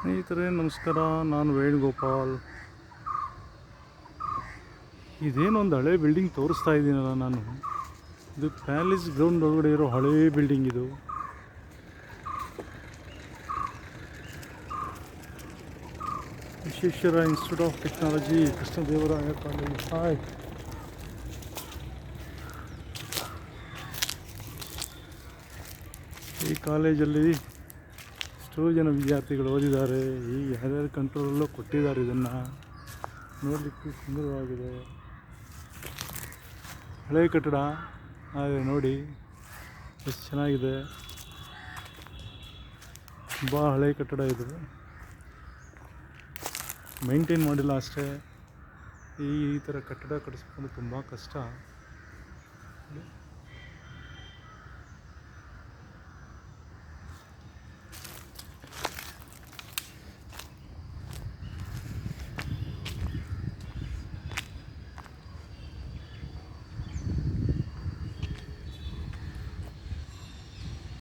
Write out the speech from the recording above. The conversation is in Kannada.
ಸ್ನೇಹಿತರೆ ನಮಸ್ಕಾರ, ನಾನು ವೇಣುಗೋಪಾಲ್. ಇದೇನೊಂದು ಹಳೆ ಬಿಲ್ಡಿಂಗ್ ತೋರಿಸ್ತಾ ಇದ್ದೀನಲ್ಲ ನಾನು. ಇದು ಪ್ಯಾಲೇಸ್ ಗ್ರೌಂಡ್ ಒಳಗಡೆ ಇರೋ ಹಳೇ ಬಿಲ್ಡಿಂಗ್ ಇದು. Vishweshwara institute of technology, Krishnadevaraya college. Hi. ಈ ಕಾಲೇಜಲ್ಲಿ ಎಷ್ಟೋ ಜನ ವಿದ್ಯಾರ್ಥಿಗಳು ಓದಿದ್ದಾರೆ. ಈಗ ಯಾರ್ಯಾರು ಕಂಟ್ರೋಲಲ್ಲೂ ಕೊಟ್ಟಿದ್ದಾರೆ. ಇದನ್ನು ನೋಡಲಿಕ್ಕೆ ಸುಂದರವಾಗಿದೆ. ಹಳೆಯ ಕಟ್ಟಡ ಹಾಗೆ ನೋಡಿ ಎಷ್ಟು ಚೆನ್ನಾಗಿದೆ. ತುಂಬ ಹಳೆಯ ಕಟ್ಟಡ ಇದು, ಮೇಂಟೈನ್ ಮಾಡಿಲ್ಲ ಅಷ್ಟೇ. ಈ ಥರ ಕಟ್ಟಡ ಕಟ್ಟಿಸ್ಕೊಂಡು ತುಂಬ ಕಷ್ಟ.